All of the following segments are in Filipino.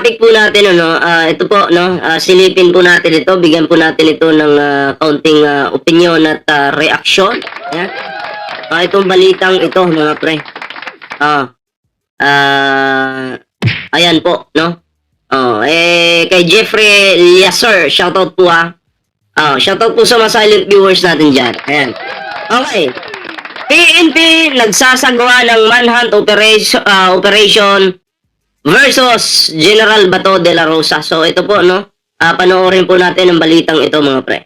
topic po natin ano, ito po no, silipin po natin ito, bigyan po natin ito ng kaunting opinyon at reaksyon. Ayan. Itong balitang ito mga pre. Ayan po, no? Kay Jeffrey Liaser, shoutout po shoutout po sa mga silent viewers natin dyan. Ayan. Okay. PNP nagsasagawa ng manhunt operation versus General Bato de la Rosa. So ito po, no? Panoorin po natin ang balitang ito mga pre.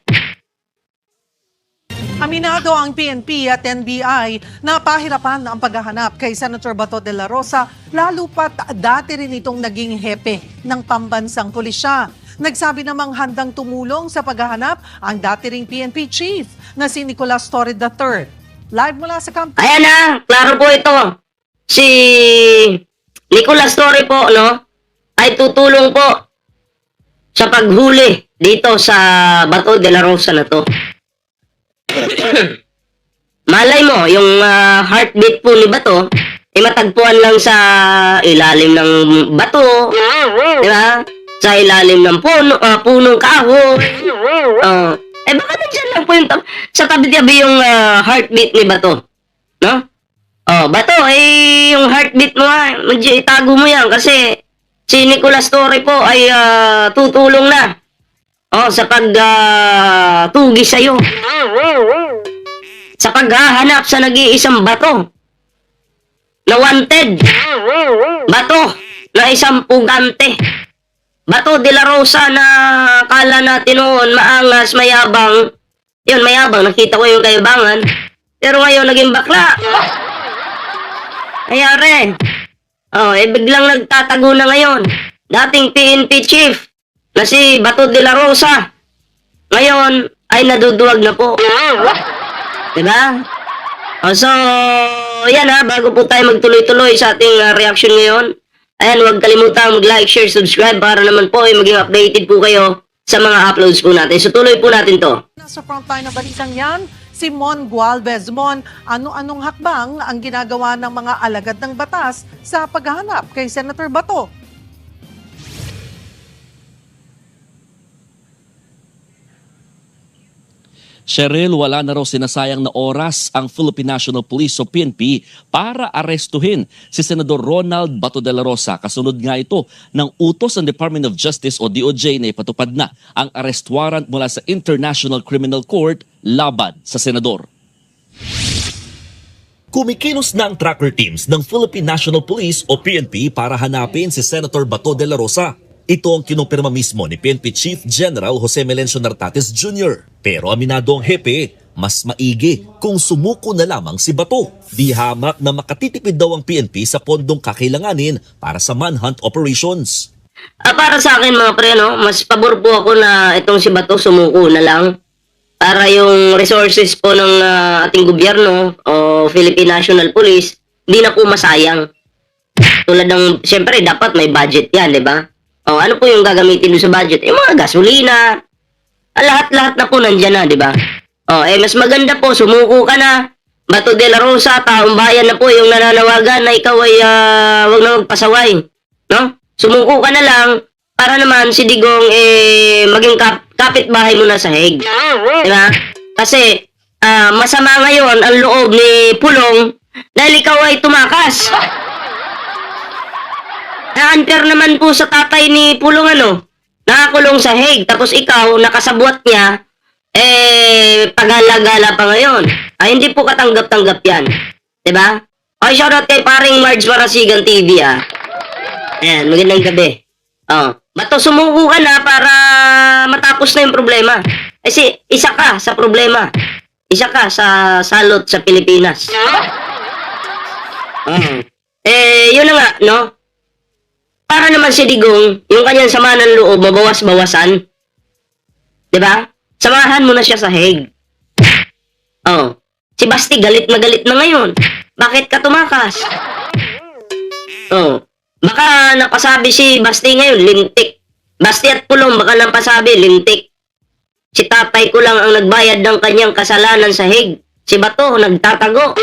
Aminado ang PNP at NBI na pahirapan ang paghahanap kay Senator Bato de la Rosa, lalo pat dati rin itong naging hepe ng pambansang pulisya. Nagsabi namang handang tumulong sa paghahanap ang dati ring PNP chief na si Nicolas Torre III. Live mula sa camp. Ayan na, klaro po ito. Si Nicolas Torre po, no, ay tutulong po sa paghuli dito sa Bato de la Rosa na to. Malay mo, yung heartbeat po ni Bato, matagpuan lang sa ilalim ng bato, di ba? Sa ilalim ng punong kahoy. Baka nandiyan lang po yung sa tabi-tabi yung heartbeat ni Bato. No? Bato, yung heartbeat mo medyo itago mo yan kasi si Nicolas Torre po ay tutulong na sa pagtugi sa'yo. Sa paghahanap sa nag-iisang bato na wanted. Bato na isang pugante. Bato de la Rosa na kala natin noon maangas, mayabang. Yun, mayabang. Nakita ko yung kayabangan. Pero ngayon naging bakla. Ayari. Biglang nagtatago na ngayon. Dating PNP chief na si Bato de la Rosa. Ngayon ay naduduwag na po. Diba? So, yan bago po tayo magtuloy-tuloy sa ating reaction ngayon. Ayan, huwag kalimutang mag-like, share, subscribe para naman po ay maging updated po kayo sa mga uploads po natin. So, tuloy po natin to. Sa frontline na balitang yan, si Mon Gualvez. Mon, ano-anong hakbang ang ginagawa ng mga alagad ng batas sa paghahanap kay Senator Bato? Cheryl, wala na raw sinasayang na oras ang Philippine National Police o PNP para arestuhin si Senador Ronald Bato de la Rosa. Kasunod nga ito ng utos ng Department of Justice o DOJ na ipatupad na ang arrest warrant mula sa International Criminal Court laban sa senador. Kumikilos na ang tracker teams ng Philippine National Police o PNP para hanapin si Senator Bato de la Rosa. Ito ang kinumpirma mismo ni PNP Chief General Jose Melencio Nartates Jr. Pero aminado ang hepe, mas maigi kung sumuko na lamang si Bato. Di hamak na makatitipid daw ang PNP sa pondong kakailanganin para sa manhunt operations. Para sa akin mga pre, no, mas pabor po ako na itong si Bato sumuko na lang para yung resources po ng ating gobyerno o Philippine National Police hindi na po masayang. Tulad ng, siyempre dapat may budget yan, di ba? Ano po yung gagamitin doon sa budget? Yung mga gasolina. Lahat-lahat na po nandyan na, di ba? Mas maganda po, sumuko ka na. Bato de la Rosa, taong bayan na po yung nananawagan na ikaw ay wag na magpasaway. No? Sumuko ka na lang para naman si Digong maging kapitbahay mo na sa Hague. Di ba? Kasi masama ngayon ang loob ni Pulong dahil ikaw ay tumakas. Unfair naman po sa tatay ni Pulong nakakulong sa Hague, tapos ikaw, nakasabwat niya, paghala-gala pa ngayon. Hindi po katanggap-tanggap yan. Diba? Shoutout kay paring Marge Marasigan TV Ayan, magandang gabi. Bato, sumuko ka na para matapos na yung problema. Kasi isa ka sa problema. Isa ka sa salot sa Pilipinas. Yun na nga, no? Para naman si Digong, yung kanyang sama ng loob, mabawas-bawasan. Diba? Samahan mo na siya sa Hague. Si Basti, galit na ngayon. Bakit ka tumakas? Baka napasabi si Basti ngayon, lintik. Basti at Pulong, baka napasabi, lintik. Si tatay ko lang ang nagbayad ng kanyang kasalanan sa Hague. Si Bato, nagtatago.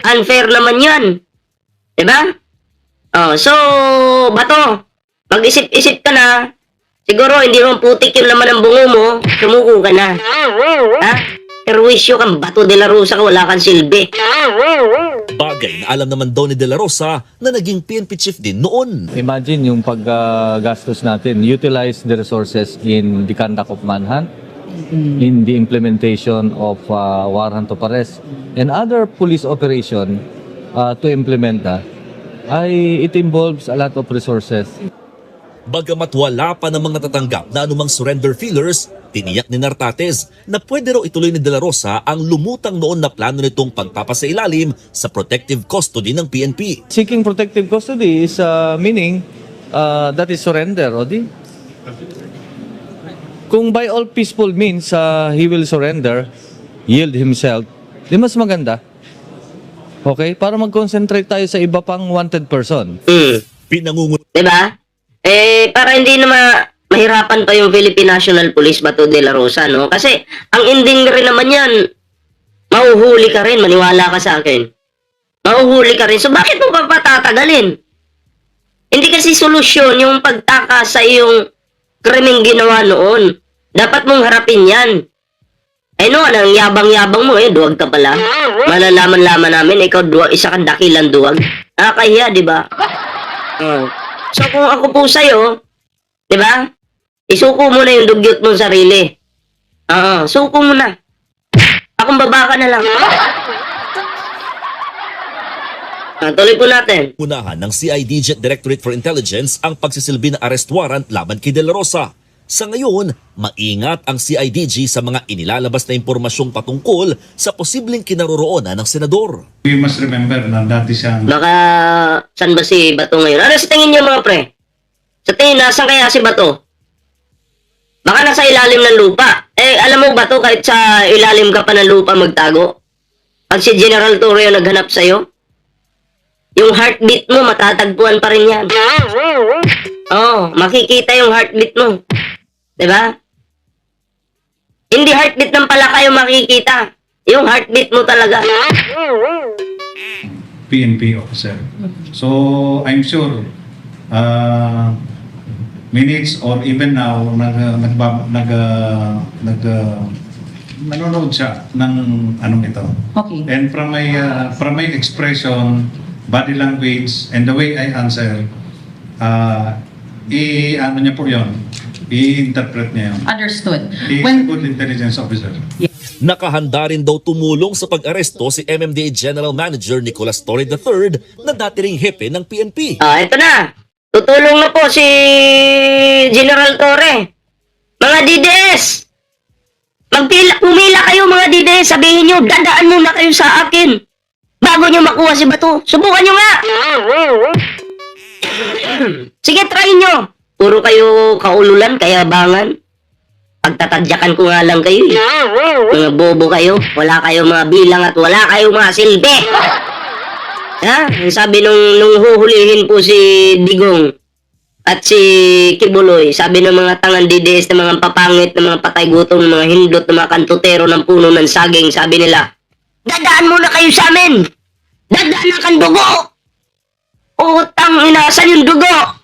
Unfair naman yan. Diba? So, Bato, Mag-isip-isip ka na. Siguro, hindi naman putik yung laman ng bungo mo. Sumuko ka na. Ha? Perwisyo kang Bato de la Rosa ka, wala kang silbi. Bagay na alam naman daw ni De La Rosa na naging PNP chief din noon. Imagine yung paggastos natin, utilize the resources in the conduct of manhunt, in the implementation of warrant of arrest, and other police operation to implement that. It involves a lot of resources. Bagamat wala pa namang natatanggap na anumang surrender feelers, tiniyak ni Nartates na pwede raw ituloy ni De La Rosa ang lumutang noon na plano nitong pagpapasailalim sa protective custody ng PNP. Seeking protective custody is meaning that is surrender, Odi. Kung by all peaceful means he will surrender, yield himself, di mas maganda. Okay? Para mag-concentrate tayo sa iba pang wanted person. Pinangungunahan Diba? Para hindi na mahirapan pa yung Philippine National Police, Bato de la Rosa, no? Kasi, ang ending rin naman yan, mahuhuli ka rin, maniwala ka sa akin. Mahuhuli ka rin. So, bakit mo pa patatagalin? Hindi kasi solusyon yung pagtaka sa iyong krimeng ginawa noon. Dapat mong harapin yan. No, anong yabang-yabang mo, duwag ka pala. Malalaman-laman namin, ikaw duwag, isa kang dakilang duwag. Kaya, di ba? So, kung ako po sa'yo, di ba? Isuko mo na yung dugyot mong sarili. Suko mo na. Akong baba ka na lang. Tuloy po natin. ng CIDG Directorate for Intelligence ang pagsisilbi ng arrest warrant laban kay De La Rosa. Sa ngayon, maingat ang CIDG sa mga inilalabas na impormasyong patungkol sa posibleng kinaroroonan ng senador. We must remember na dati siyang Baka, saan ba si Bato ngayon? Ano sa tingin niyo mga pre? Sa tingin, nasan kaya si Bato? Baka nasa ilalim ng lupa. Alam mo Bato, kahit sa ilalim ka pa ng lupa magtago, pag si General Torre yung naghanap sa'yo, yung heartbeat mo, matatagpuan pa rin yan. Makikita yung heartbeat mo. Diba? Hindi heartbeat ng palaka yung makikita. Yung heartbeat mo talaga. PNP officer. So, I'm sure minutes or even now nanonood siya ng anong ito. Okay. And from my expression, body language, and the way I answer, ano niya po yun, i-interpret niya yun. Understood. He is a good intelligence officer. Nakahanda rin daw tumulong sa pag-aresto si MMDA General Manager Nicolas Torre III na dati ring hepe ng PNP. Ito na. Tutulong na po si General Torre. Mga DDS, pumila kayo mga DDS. Sabihin nyo, dadaan muna kayo sa akin bago nyo makuha si Bato. Subukan nyo nga. Sige, try nyo. Puro kayo kaululan, kayabangan. Pagtatadyakan ko nga lang kayo. Mga bobo kayo. Wala kayong mga bilang at wala kayong mga silbi. Sabi nung huhulihin po si Digong at si Kibuloy, sabi ng mga tangan DDS na mga papangit, na mga patay gutom, na mga hindot, na mga kantutero ng puno ng saging, sabi nila, dadaan muna kayo sa amin. Dadaan na kang dugo. Utang inasan yung dugo.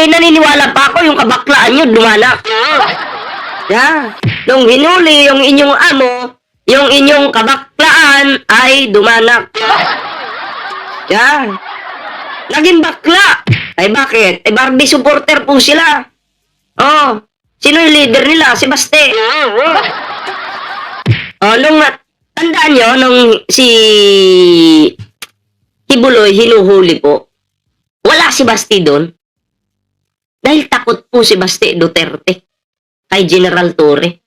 Naniniwala pa ako yung kabaklaan nyo dumanak. Nung hinuli yung inyong amo, yung inyong kabaklaan ay dumanak. Naging bakla. Ay bakit? Barbie supporter po sila. Sino yung leader nila? Si Baste. Tandaan nyo, nung si Kibuloy hinuhuli po, wala si Basti doon. Dahil takot po si Baste Duterte kay General Torre.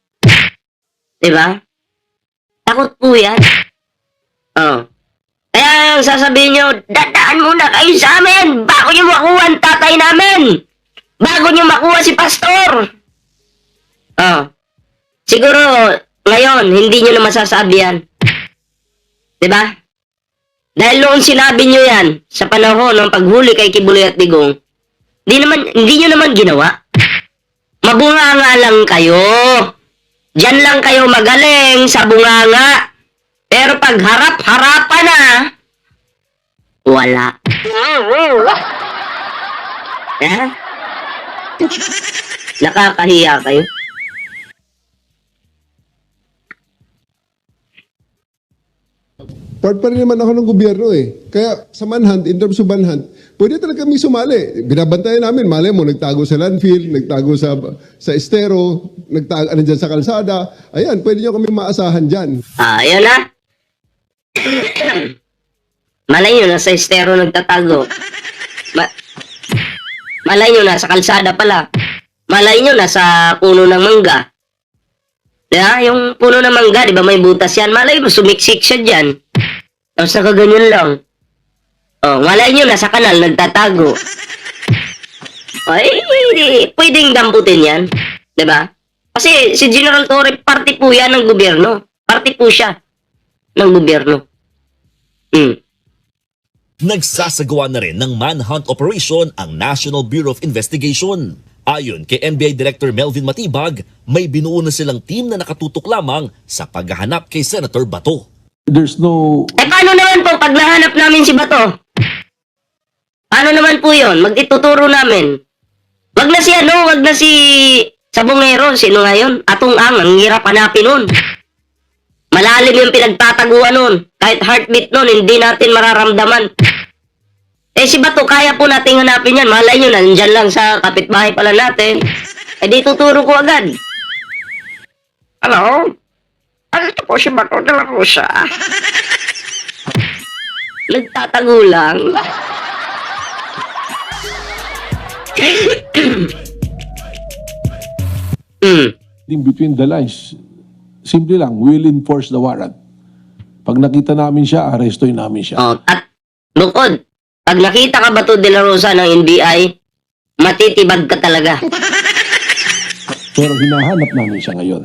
Diba? Takot po yan. Kaya sasabihin nyo, dadaan muna kayo sa amin bago nyo makuha ang tatay namin. Bago nyo makuha si Pastor. Siguro, ngayon, hindi nyo na masasabi yan. Diba? Dahil noon sinabi nyo yan, sa panahon ng paghuli kay Kibuloy at Digong, hindi nyo naman ginawa. Mabunganga lang kayo. Diyan lang kayo magaling sa bunganga. Pero pag harap-harapan na, wala. Ha? Nakakahiya kayo. Part pa rin naman ako ng gobyerno eh. Kaya sa manhunt, in terms of manhunt, pwede talaga kami sumali. Binabantayan namin, malay mo, nagtago sa landfill, nagtago sa estero, nagtago dyan sa kalsada. Ayan, pwede nyo kami maasahan dyan. Ayan na. Malay nyo, nasa estero nagtatago. Malay nyo, nasa kalsada pala. Malay nyo, nasa puno ng mangga. Diba? Yung puno ng mangga, di ba may butas yan? Malay mo, sumiksik siya dyan. Tapos nakaganyan lang. Oh, malay nyo, nasa kanal, nagtatago. Ay, pwedeng damputin yan. Diba? Kasi si General Torre, party po yan ng gobyerno. Party po siya ng gobyerno. Nagsasagawa na rin ng manhunt operation ang National Bureau of Investigation. Ayon kay NBI Director Melvin Matibag, may binuo na silang team na nakatutok lamang sa paghahanap kay Senator Bato. There's no Eh, paano naman po pag nahanap namin si Bato? Paano naman po yun? Mag-ituturo namin. Wag na si Sabongero. Sino nga yun? Atong ang hirap hanapin nun. Malalim yung pinagtataguan nun. Kahit heartbeat nun, hindi natin mararamdaman. Eh, si Bato, kaya po nating hanapin yan. Malay nyo, nandyan lang sa kapitbahay pala natin. Eh, di tuturo ko agad. Hello? Ano ito po si Bato de la Rosa? Nagtatago lang. in between the lines. Simple lang, we'll enforce the warrant. Pag nakita namin siya, arestoin namin siya. Oh, at bukod, pag nakita ka Bato de la Rosa ng NBI, matitibag ka talaga. Pero hinahanap namin siya ngayon.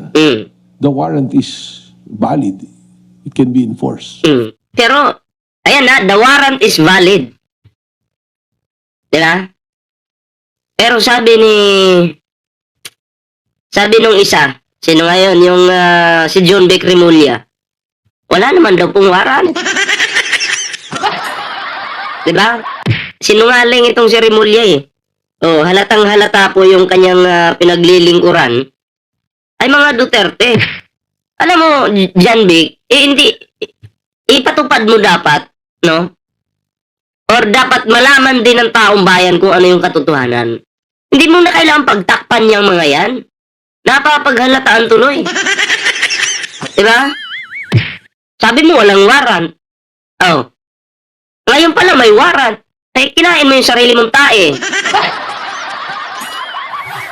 The warrant is valid. It can be enforced. Pero, ayan na, the warrant is valid. Diba? Pero sabi nung isa, sino ngayon, yung si John Beck Remulla, wala naman daw pong warrant. Diba? Sinungaling itong si Remulla eh. Oh, halatang halata po yung kanyang pinaglilingkuran ay mga Duterte. Alam mo, John Beck, hindi, ipatupad mo dapat, no? Or dapat malaman din ng taong bayan kung ano yung katotohanan. Hindi mo na kailangan pagtakpan yung mga yan. Napapaghalataan tuloy. Diba? Sabi mo walang warrant. Oh. Ngayon pala may warrant. Eh, kinain mo yung sarili mong tae.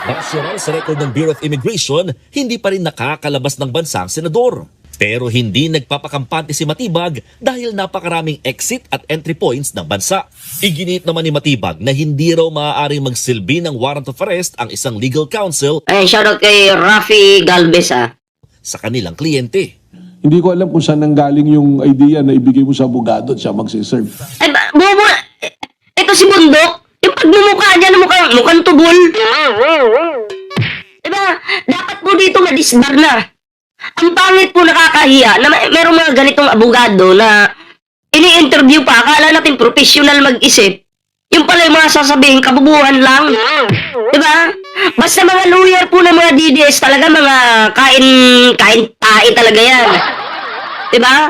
Base raw sa record ng Bureau of Immigration, hindi pa rin nakakalabas ng bansa ang senador. Pero hindi nagpapakampante si Matibag dahil napakaraming exit at entry points ng bansa. Iginit naman ni Matibag na hindi raw maaaring magsilbi ng warrant of arrest ang isang legal counsel Ay, shoutout kay Rafi Galvez sa kanilang kliyente. Hindi ko alam kung saan nanggaling yung idea na ibigay mo sa abogado at siya magsiserve. Ay, bobo, ito si Bundok. Yung pagmumukha niya na mukhang tubol. Diba, dapat po dito madisbar na. Ang pangit po nakakahiya na merong mga ganitong abogado na ini-interview pa, akala natin professional mag-isip. Yung pala yung mga sasabihin, kabubuhan lang. Diba? Basta mga lawyer po ng mga DDS talaga, mga kain tae talaga yan. Diba?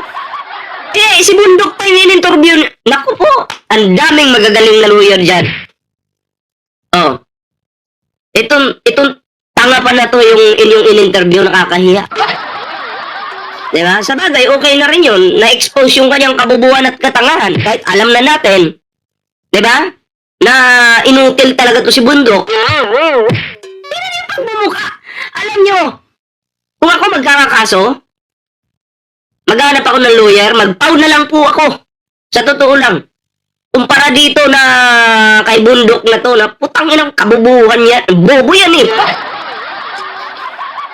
Eh, si Bundok pa yung in-interview. Naku po, ang daming magagaling na lawyer dyan. Oh. Itong tanga pa na to yung inyong in-interview, nakakahiya. Diba? Sa bagay, okay na rin yun. Na-expose yung kanyang kabubuan at katangahan. Kahit alam na natin. Diba? Na inutil talaga to si Bundok. Tingnan yung pagmumukha. Alam nyo, kung ako magkakakaso, maghanap ako ng lawyer, magpaw na lang po ako. Sa totoo lang. Kumpara dito na kay Bundok na to, na putang inang kabubuhan yan. Bobo yan eh.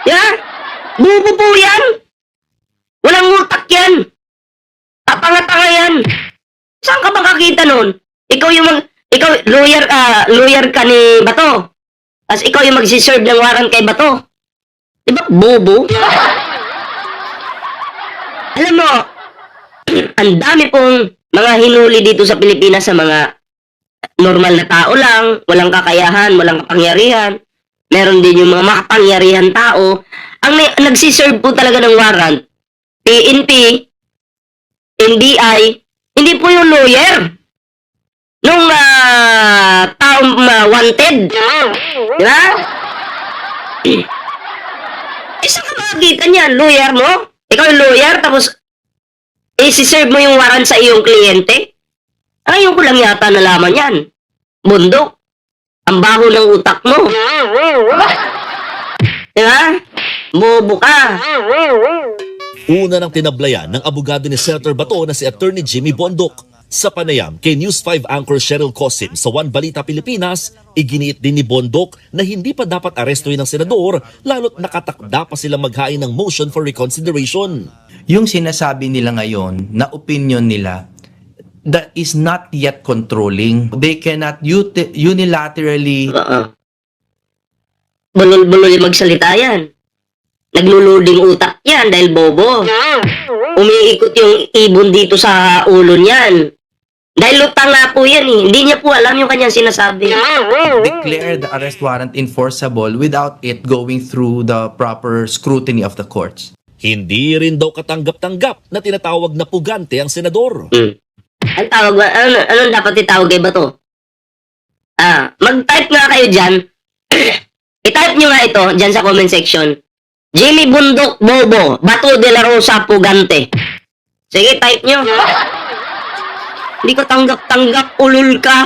Yeah? Bobo po yan. Walang utak yan. Tapanga-tanga yan. Saan ka makakita nun? Ikaw lawyer ka ni Bato. Tapos ikaw yung magsiserve ng warrant kay Bato. Diba, bobo? Alam mo, ang dami pong mga hinuli dito sa Pilipinas sa mga normal na tao lang, walang kakayahan, walang kapangyarihan. Meron din yung mga makapangyarihan tao. Ang nagsiserve po talaga ng warrant, PNP, NBI, hindi po yung lawyer nung taong wanted. Di ba? Isa ka magitan yan, lawyer mo? Ikaw yung lawyer, tapos isi-serve mo yung warrant sa iyong kliyente? Ngayon ko lang yata nalaman yan. Bundok. Ang baho ng utak mo. Diba? Bobo ka. Una nang tinablayan ng abogado ni Senator Bato na si Attorney Jimmy Bondok. Sa panayam kay News 5 anchor Cheryl Cosim sa One Balita Pilipinas, iginiit din ni Bondok na hindi pa dapat arestuhin ng senador lalo't nakatakda pa silang maghain ng motion for reconsideration. Yung sinasabi nila ngayon na opinion nila, that is not yet controlling. They cannot unilaterally Bulol-bulol yung magsalita yan. Nagluluding utak yan dahil bobo. Umiikot yung ibon dito sa ulo niyan. Dahil lutang nga po yan eh. Hindi niya po alam yung kanyang sinasabi. declare the arrest warrant enforceable without it going through the proper scrutiny of the courts. Hindi rin daw katanggap-tanggap na tinatawag na pugante ang senador. Ang tawag ba? Anong dapat itawag kay Bato? Mag-type nga kayo dyan. I-type nyo nga ito dyan sa comment section. Jimmy Bundok Bobo, Bato de la Rosa Pugante. Sige, type nyo. Hindi ko tanggap-tanggap, ulul ka.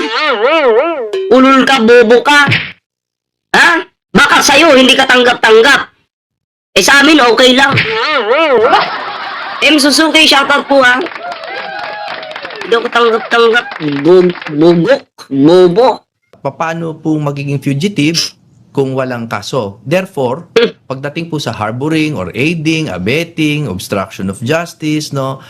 Ulul ka, bobo ka. Ha? Baka sa'yo, hindi ka tanggap-tanggap. Eh sa amin, okay lang. M. Suzuki, shoutout po ha. Hindi ko tanggap-tanggap. Bobo. Paano po magiging fugitive kung walang kaso? Therefore, pagdating po sa harboring or aiding, abetting, obstruction of justice, no?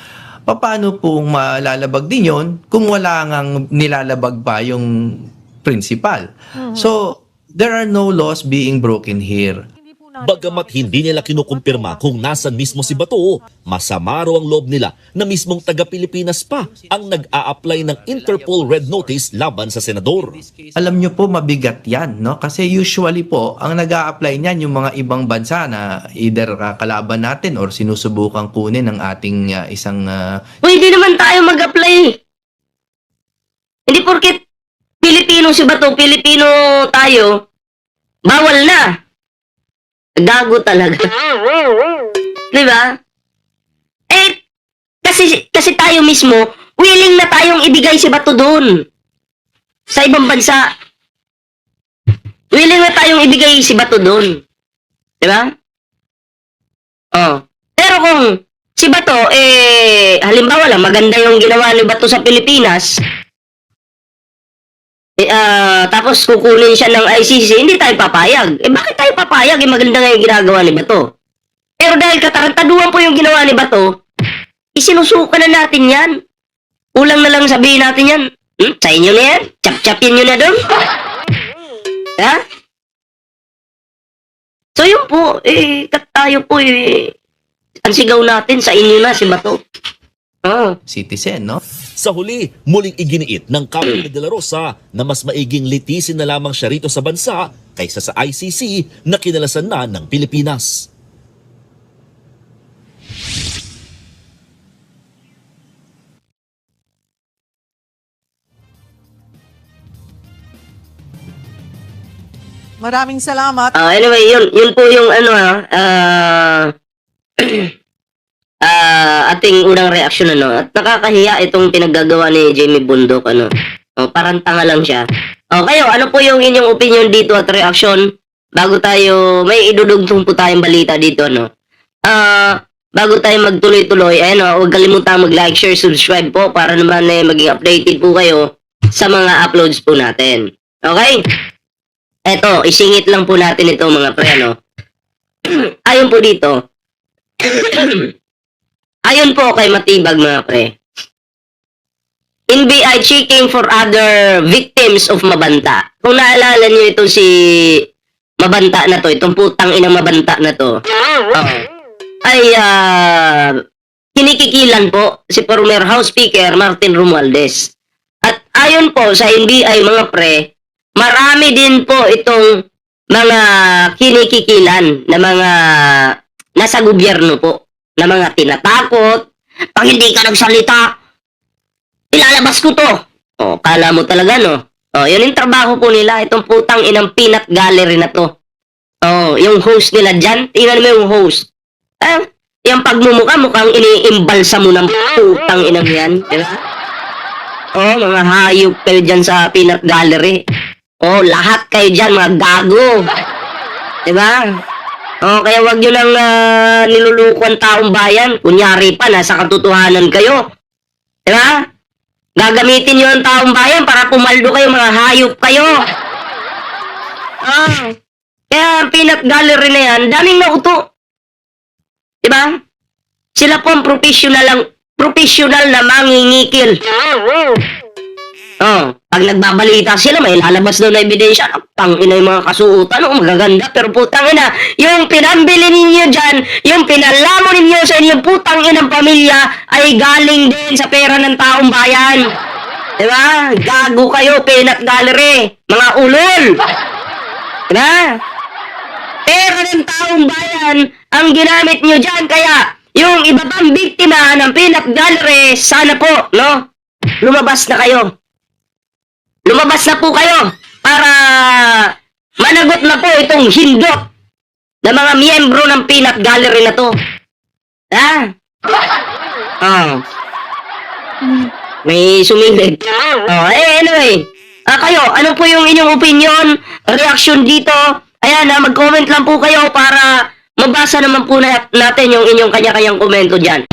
Paano po malalabag din yon kung wala ngang nilalabag pa yung principal? So, there are no laws being broken here. Bagamat hindi nila kinukumpirma kung nasan mismo si Bato, masama raw ang loob nila na mismong taga-Pilipinas pa ang nag-a-apply ng Interpol Red Notice laban sa senador. Alam nyo po, mabigat yan, no? Kasi usually po, ang nag-a-apply niyan yung mga ibang bansa na either kalaban natin or sinusubukang kunin ng ating isang... Pwede naman tayo mag-apply. Hindi porket Pilipino si Bato, Pilipino tayo, bawal na. Gago talaga. Diba? Eh, kasi tayo mismo, willing na tayong ibigay si Bato doon. Sa ibang bansa. Willing na tayong ibigay si Bato doon. Diba? Oh. Pero kung si Bato, halimbawa lang, maganda yung ginawa ni Bato sa Pilipinas, tapos kukunin siya ng ICC, hindi tayo papayag. Bakit tayo papayag? Maganda nga yung ginagawa ni Bato. Pero dahil katarantaduhan po yung ginawa ni Bato, isinusuka na natin yan. Ulang na lang sabihin natin yan. Sa inyo na yan? Chap-chapin nyo na doon? Ha? So yun po, tayo po ang sigaw natin sa inyo na si Bato. citizen, no? Sa huli, muling iginiit ng Kampi de la Rosa na mas maiging litisin na lamang siya rito sa bansa kaysa sa ICC na kinalasan na ng Pilipinas. Maraming salamat. Anyway, yun po yung ating unang reaksyon At nakakahiya itong pinaggagawa ni Jamie Bundok parang tanga lang siya. Kayo, ano po yung inyong opinion dito at reaksyon bago tayo may idudugtong po tayong balita dito bago tayo magtuloy-tuloy, huwag kalimutan mag-like, share, subscribe po para naman maging updated po kayo sa mga uploads po natin. Okay? Eto, isingit lang po natin ito mga pre, Ayon po dito. Ayon po kay Matibag mga pre. NBI checking for other victims of Mabanta. Kung naalala niyo itong si Mabanta na to, itong putang inang Mabanta na to. Kinikikilan po si former House Speaker Martin Romualdez. At ayon po sa NBI mga pre, marami din po itong mga kinikikilan na mga nasa gobyerno po, na mga tinatakot. Pag hindi ka nagsalita, ilalabas ko to. O, kala mo talaga, no? O, yun yung trabaho po nila, itong putang inang peanut gallery na to. O, yung host nila dyan, tingnan mo yung host. Yung pagmumukha, mukhang iniimbalsa mo ng putang inang yan, di ba? O, mga hayop kayo dyan sa peanut gallery. O, lahat kayo dyan, mga gago. Di ba? O, kaya wag nyo lang nilulukuan taong bayan. Kunyari pa, nasa katotohanan kayo. Di ba? Gagamitin nyo ang taong bayan para pumaldo kayo, mga hayop kayo. Kaya ang peanut gallery na yan, daming nauto. Di ba? Sila po ang professional na mangingikil. Pag nagbabalita sila, may lalabas daw na ebidensya. Tangina yung mga kasuotan, magaganda. Pero putang ina, yung pinambili ninyo dyan, yung pinalamo ninyo sa inyong putang inang pamilya, ay galing din sa pera ng taong bayan. Diba? Gago kayo, peanut gallery. Mga ulol. Diba? Pera ng taong bayan ang ginamit nyo dyan. Kaya, yung iba pang biktima ng peanut gallery, sana po, no? Lumabas na kayo. Lumabas na po kayo para managot na po itong hindot na mga miyembro ng peanut gallery na to. May sumilid. Anyway. Kayo, ano po yung inyong opinion, reaction dito? Ayan, mag-comment lang po kayo para mabasa naman po natin yung inyong kanya-kanyang komento dyan.